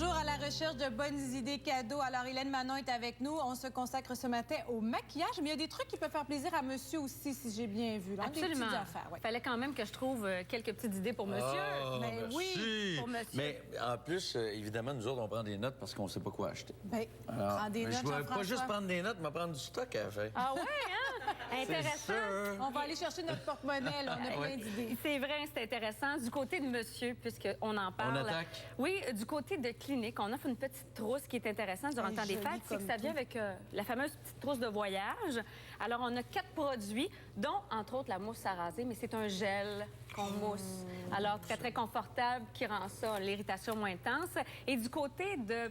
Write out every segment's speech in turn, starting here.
Toujours à la recherche de bonnes idées cadeaux. Alors, Hélène Manon est avec nous. On se consacre ce matin au maquillage, mais il y a des trucs qui peuvent faire plaisir à monsieur aussi, si j'ai bien vu. Là. Absolument. Des petites affaires, Il fallait quand même que je trouve quelques petites idées pour monsieur. Mais merci. oui, pour monsieur. Mais en plus, évidemment, nous autres, on prend des notes parce qu'on ne sait pas quoi acheter. Ben, Alors, prends des mais notes, je vais pas Jean-François. juste prendre des notes, mais prendre du stock à la fin. Ah ouais, hein? Intéressant. On va aller chercher notre porte-monnaie, là. On a plein d'idées. C'est vrai, c'est intéressant. Du côté de monsieur, puisqu'on en parle. On attaque? Oui, du côté de clinique, on offre une petite trousse qui est intéressante durant le temps des Jolie fêtes. C'est que comme ça tout. vient avec la fameuse petite trousse de voyage. Alors, on a 4 produits, dont, entre autres, la mousse à raser, mais c'est un gel qu'on mousse. Alors, très, très confortable, qui rend ça, l'irritation moins intense. Et du côté de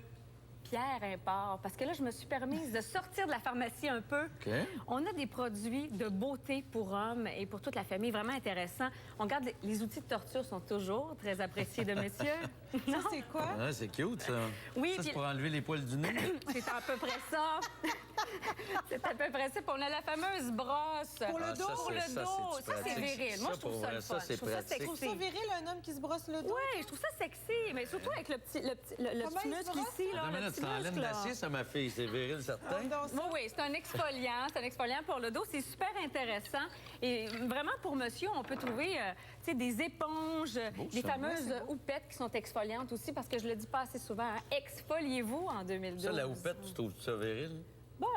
Pierre Import, parce que là, je me suis permise de sortir de la pharmacie un peu. OK. On a des produits de beauté pour hommes et pour toute la famille, vraiment intéressants. On regarde, les outils de torture sont toujours très appréciés de monsieur. Ça, c'est quoi? Ah, c'est cute, ça. Oui, Ça, c'est puis- pour enlever les poils du nez. C'est à peu près ça. C'est à peu près ça. Puis on a la fameuse brosse. Pour le Ah, dos? ça, Pour le c'est- dos. Ça, c'est pratique. viril. Moi, Ça, je trouve pour ça vrai, le ça, fun. c'est Je trouve ça pratique. Tu trouves sexy. ça viril, un homme qui se brosse le dos? Oui, je trouve ça sexy, mais surtout avec le petit Comment il se muscle brosse? ici. Là, Attends une le minute, petit c'est en laine muscle, là. d'acier, ça, ma fille. C'est viril, certain. Donc, Oui, oui, c'est un exfoliant. C'est un exfoliant pour le dos. C'est super intéressant. Et vraiment, pour monsieur, on peut trouver tu sais, des éponges, des ça. fameuses houpettes qui sont exfoliantes aussi, parce que je le dis pas assez souvent. Hein. Exfoliez-vous en 2012. Ça, la houppette, tu trouves ça viril? Ben,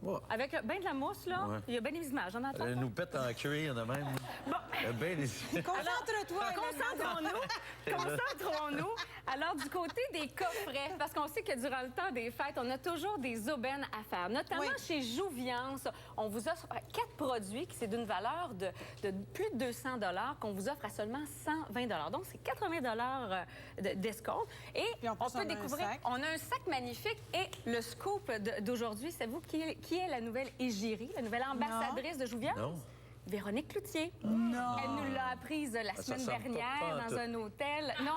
Ouais. avec bien de la mousse, là, Ouais. il y a bien des images. J'en entends Une houppette en cuir, de même. Bon. Ben des... concentre-toi, Hélène. Concentrons-nous. Alors, du côté des coffrets, parce qu'on sait que durant le temps des fêtes, on a toujours des aubaines à faire, notamment Oui. chez Jouviance. On vous offre 4 produits qui c'est d'une valeur de plus de 200 qu'on vous offre à seulement 120 Donc, c'est 80 d'escompte. Et Puis en plus, on peut on a un découvrir... sac. On a un sac magnifique et le scoop d'aujourd'hui, c'est vous qui est la nouvelle égérie, la nouvelle ambassadrice de Jouviance? Non. Véronique Cloutier. Non. Elle nous l'a apprise la ça semaine ressemble dernière pas en dans tout. un hôtel. Non,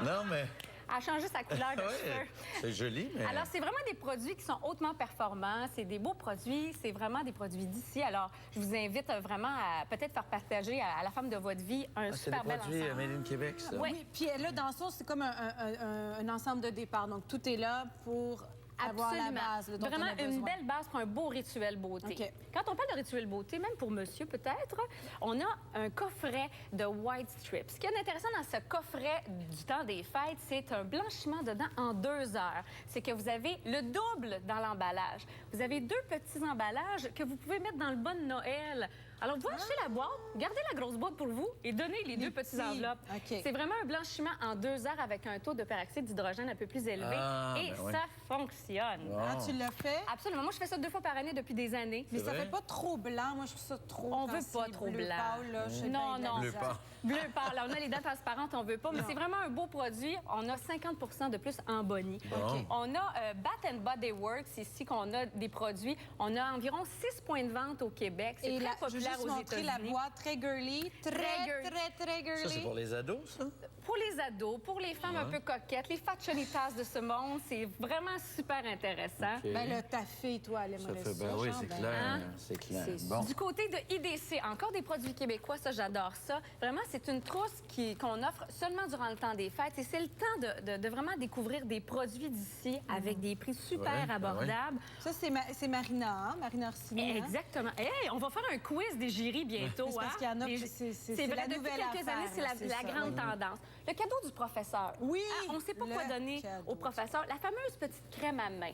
Non, mais... elle a changé sa couleur de Ouais, cheveux. c'est joli, mais... Alors, c'est vraiment des produits qui sont hautement performants. C'est des beaux produits. C'est vraiment des produits d'ici. Alors, je vous invite vraiment à peut-être faire partager à la femme de votre vie un Ah, c'est super des bel produits ensemble. made in Québec, ça. Oui. Oui, puis là, dans ça, c'est comme un ensemble de départ. Donc, tout est là pour avoir la Absolument. base là, dont on Vraiment a une besoin. belle base pour un beau rituel beauté. OK. Quand on parle de rituel beauté, même pour monsieur peut-être, on a un coffret de white strips. Ce qui est intéressant dans ce coffret du temps des fêtes, c'est un blanchiment dedans en 2 heures. C'est que vous avez le double dans l'emballage. Vous avez 2 petits emballages que vous pouvez mettre dans le bon de Noël. Alors, vous achetez la boîte, gardez la grosse boîte pour vous et donnez les 2 petites petits. enveloppes. OK. C'est vraiment un blanchiment en 2 heures avec un taux de peroxyde d'hydrogène un peu plus élevé. Ah, et ben oui. ça fonctionne. Bon. Ah, tu l'as fait? Absolument. Moi, je fais ça 2 fois par année depuis des années. Mais C'est ça vrai? fait pas trop blanc. Moi, je trouve ça trop... On quand veut pas c'est trop bleu blanc. pâle, là, j'ai Non, bien de la non. Bleu misère. pâle. Bleu pâle. Là, on a les dents transparentes, on veut pas, mais c'est vraiment un beau produit. On a 50 de plus en boni. Bon. On a Bath Body Works ici, qu'on a des produits. On a environ 6 points de vente au Québec. C'est Et très là, je veux populaire juste aux montrer la États-Unis. boîte très girly. Très girly. Ça, c'est pour les ados, ça? Pour les ados, pour les femmes un peu coquettes, les fachonitas de ce monde, c'est vraiment super intéressant. OK. Ben là, ta fille, toi, elle Ça aimerait fait... Ben ça, oui, genre, c'est ben, clair. hein? C'est clair. C'est Bon. Du côté de IDC, encore des produits québécois, ça, j'adore ça. Vraiment, c'est une trousse qu'on offre seulement durant le temps des fêtes. Et c'est le temps de vraiment découvrir des produits d'ici avec des prix super Ouais, ben abordables. Ça, c'est Marina, hein? Marina Orsini. hein? Exactement. Hey, on va faire un quiz des jurys bientôt. C'est parce hein? qu'il y en a Les- que c'est vrai, la depuis nouvelle quelques affaire, années, c'est c'est la ça, grande oui. tendance. Le cadeau du professeur. Oui, Ah, on ne sait pas quoi le donner cadeau. au professeur. La fameuse petite crème à main.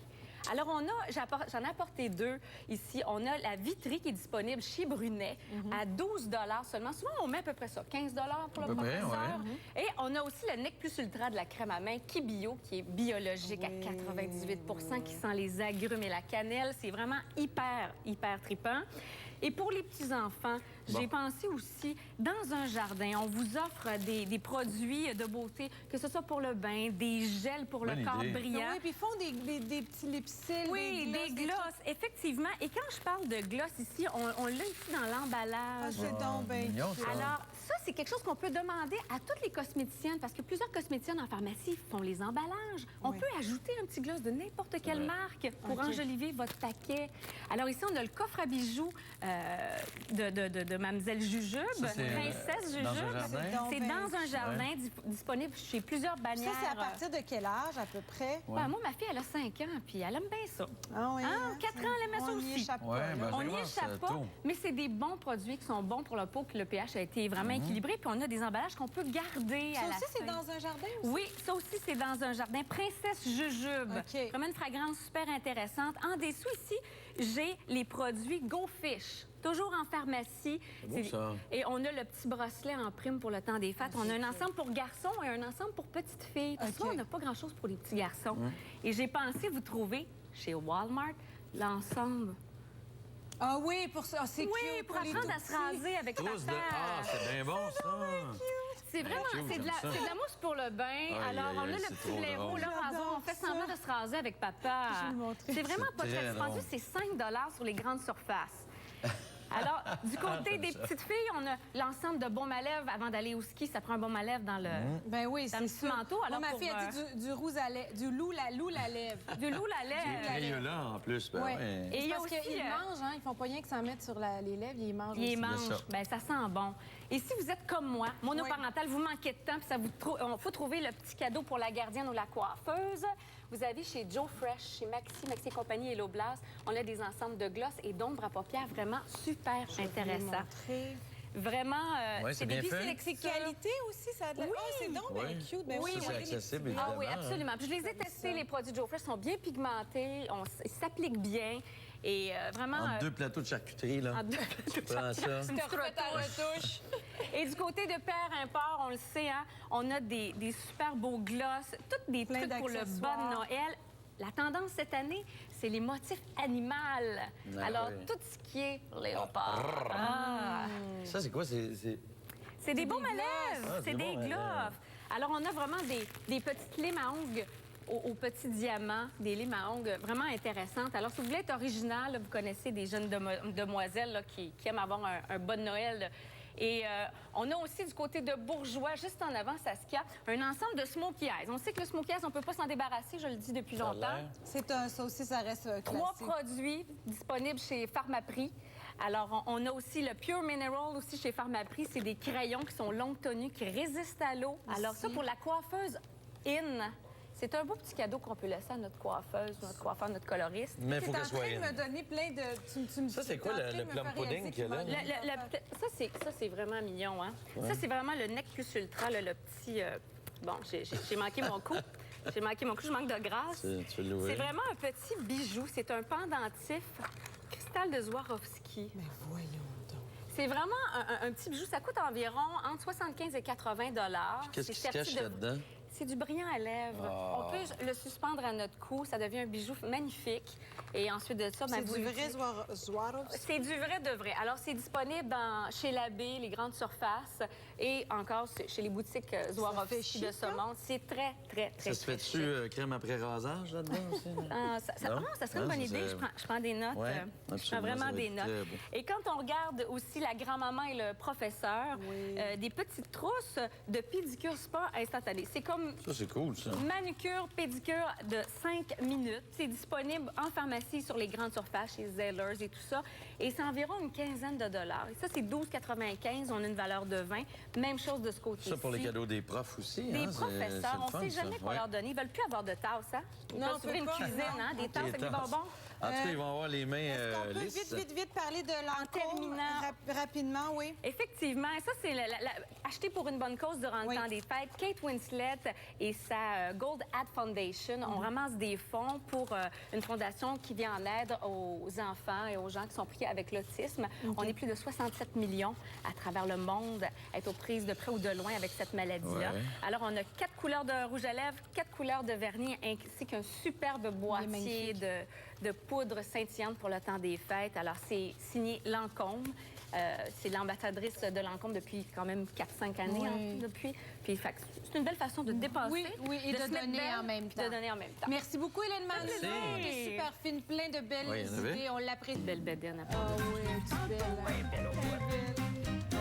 Alors, j'en ai apporté 2 ici. On a la Vitry qui est disponible chez Brunet à 12 seulement. Souvent, on met à peu près ça, 15 pour À le peu près, professeur. ouais. Et on a aussi le Nec Plus Ultra de la crème à main Kibio, qui est biologique à 98 qui sent les agrumes et la cannelle. C'est vraiment hyper, hyper trippant. Et pour les petits-enfants, j'ai pensé aussi, dans un jardin, on vous offre des produits de beauté, que ce soit pour le bain, des gels pour Bonne le corps idée. brillant. Oui, puis ils font des petits lipsils, Oui, des des glosses, trucs. effectivement. Et quand je parle de gloss ici, on l'a ici dans Ah, l'emballage. c'est donc bien mignon, cute. ça. Alors, ça, c'est quelque chose qu'on peut demander à toutes les cosméticiennes, parce que plusieurs cosméticiennes en pharmacie font les emballages. On peut ajouter un petit gloss de n'importe quelle marque pour enjoliver votre paquet. Alors ici, on a le coffre à bijoux de Mademoiselle Jujube, Princesse Jujube. C'est dans un jardin disponible chez plusieurs bannières. Ça, c'est à partir de quel âge, à peu près? Ben, moi, ma fille, elle a 5 ans, puis elle aime bien ça. Ah oui, 4 ans, elle aimait ça aussi. On n'y échappe pas. Ouais, ben, On n'y échappe pas, mais c'est des bons produits qui sont bons pour la peau, que le pH a été vraiment équilibré, puis on a des emballages qu'on peut garder à la fin. Ça aussi, c'est dans un jardin aussi? Oui, ça aussi, c'est dans un jardin. Princesse Jujube. OK. Vraiment une fragrance super intéressante. En dessous, ici, j'ai les produits Go Fish. Toujours en pharmacie. Beau, ça. Et on a le petit bracelet en prime pour le temps des fêtes. On a un ensemble pour garçons et un ensemble pour petites filles. Parce que souvent, on n'a pas grand-chose pour les petits garçons. Et j'ai pensé vous trouver chez Walmart l'ensemble. Ah oui, pour ça, c'est Oui, cute, pour les apprendre à tout se raser avec Trousse de... papa. Ah, c'est bien bon, ça. C'est vraiment, cute, c'est de la mousse pour le bain. Aïe, Alors, aïe, on a aïe, le c'est petit trop blaireau, drôle. là, rasoir. On fait semblant de se raser avec papa. Je vais le montrer. C'est vraiment pas C'est très très dispendieux, drôle. c'est 5 sur les grandes surfaces. Alors, du côté des petites filles, on a l'ensemble de baume à lèvres. Avant d'aller au ski, ça prend un baume à lèvres dans le... Ben oui, Dans c'est le petit ça. manteau, alors Moi, ma pour, fille a dit du rouge à lèvres, du loup la lèvre. Du loup la lèvre. Crayola, en plus. Ben, Ouais. ouais. Et il y a Parce aussi... qu'ils mangent, hein, ils font pas rien que s'en mettre sur les lèvres, ils mangent Il aussi. mange. ça. Ben, ça sent bon. Et si vous êtes comme moi, monoparental, vous manquez de temps, puis ça vous faut trouver le petit cadeau pour la gardienne ou la coiffeuse, vous avez chez Joe Fresh, chez Maxi et compagnie et Blast, on a des ensembles de gloss et d'ombre à paupières vraiment super intéressants. Vraiment, Ouais, c'est bien des fait. C'est qualité aussi, ça a de la... Oui. Oh, c'est donc Oui. bien cute. Ben Oui, Ça, c'est oui. accessible, évidemment. Ah oui, absolument. Puis je les ai testés, les produits Joe Fresh sont bien pigmentés, ils s'appliquent bien et vraiment... Entre deux plateaux de charcuterie, là. en deux- Tu prends ça. Une petite retouche. Et du côté de Père Import, on le sait, hein, on a des super beaux gloss, tous des Plein trucs pour le d'accessoires. bon Noël. La tendance cette année, c'est les motifs animaux. Ah Alors, oui. tout ce qui est léopard. Ah. Ça, c'est quoi? C'est des baumes à lèvres, Ah, c'est des baumes à gloves. Alors, on a vraiment des petites limes à ongles aux petits diamants, des limes à ongles vraiment intéressantes. Alors, si vous voulez être original, là, vous connaissez des jeunes demoiselles là, qui aiment avoir un bon Noël. Et on a aussi du côté de Bourgeois, juste en avant, Saskia, un ensemble de smoky eyes. On sait que le smoky eyes, on ne peut pas s'en débarrasser, je le dis depuis Ça a longtemps. l'air. Ça aussi, ça reste Trois classique. produits disponibles chez Pharmaprix. Alors, on a aussi le Pure Mineral aussi chez Pharmaprix. C'est des crayons qui sont longue tenue, qui résistent à l'eau. Alors ça, pour la coiffeuse in, c'est un beau petit cadeau qu'on peut laisser à notre coiffeuse, notre coiffeur, notre coloriste. Mais il Tu faut es en qu'elle soit train de me in. donner plein de... Ça, c'est quoi, le plum pudding qu'il y a là? Ça, c'est vraiment mignon, hein? Ça, c'est vraiment le Nec Plus Ultra, là, le petit... Bon, j'ai manqué mon coup. J'ai manqué mon coup, je manque de grâce. Tu veux l'ouvrir? C'est vraiment un petit bijou. C'est un pendentif cristal de Swarovski. Mais voyons donc. C'est vraiment un petit bijou. Ça coûte environ entre 75 et 80 Qu'est-ce qui se C'est cache serti de- là-dedans? C'est du brillant à lèvres. Ah. On peut le suspendre à notre cou. Ça devient un bijou magnifique. Et ensuite de ça, ben, C'est vous du l'utilisez- vrai Swarovski. C'est du vrai de vrai. Alors, c'est disponible chez Labbé, les grandes surfaces, et encore chez les boutiques Swarovski chic, de ce hein? monde. C'est très, très, très, Ça se très fait-tu chic. crème après rasage là-dedans aussi? Non? Ça serait une bonne idée. Je prends des notes. Ouais, Je prends absolument, vraiment ça va des être notes. très beau. Et quand on regarde aussi la grand-maman et le professeur, des petites trousses de pédicure spa instantanées. C'est comme Ça, c'est cool, ça. manucure, pédicure de 5 minutes. C'est disponible en pharmacie sur les grandes surfaces, chez Zellers et tout ça. Et c'est environ une quinzaine de dollars. Et ça, c'est 12,95. On a une valeur de 20. Même chose de ce côté-ci. Ça pour les cadeaux des profs aussi. Des hein? professeurs, on c'est ne le sait fun, jamais ça. quoi Ouais. leur donner. Ils veulent plus avoir de tasses, hein? Ils Non, peuvent on s'ouvrir peut une pas, cuisine, non. hein? Des tasses Des avec des tasses. bonbons. En tout cas, ils vont avoir les mains On peut lisses. vite parler de l'encore terminant. rapidement, oui. Effectivement, et ça, c'est acheté pour une bonne cause durant Oui. le temps des fêtes. Kate Winslet et sa Gold Ad Foundation, on ramasse des fonds pour une fondation qui vient en aide aux enfants et aux gens qui sont pris avec l'autisme. On est plus de 67 millions à travers le monde à être aux prises de près ou de loin avec cette maladie-là. Ouais. Alors, on a 4 couleurs de rouge à lèvres, 4 couleurs de vernis, ainsi qu'un superbe boîtier magnifique. de poudre scintillante pour le temps des fêtes. Alors, c'est signé Lancôme. C'est l'ambassadrice de Lancôme depuis quand même 4-5 années. Oui. hein, depuis. Puis, fait que c'est une belle façon de dépenser. Oui, et de se mettre donner belle, en même puis temps. De donner en même temps. Merci beaucoup, Hélène Manon. Merci. Des super fines, plein de belles Oui, il y en avait. idées. On l'apprécie. Belle bédaine à Ah oui, tu es belle. belle au bout. Très belle. Ah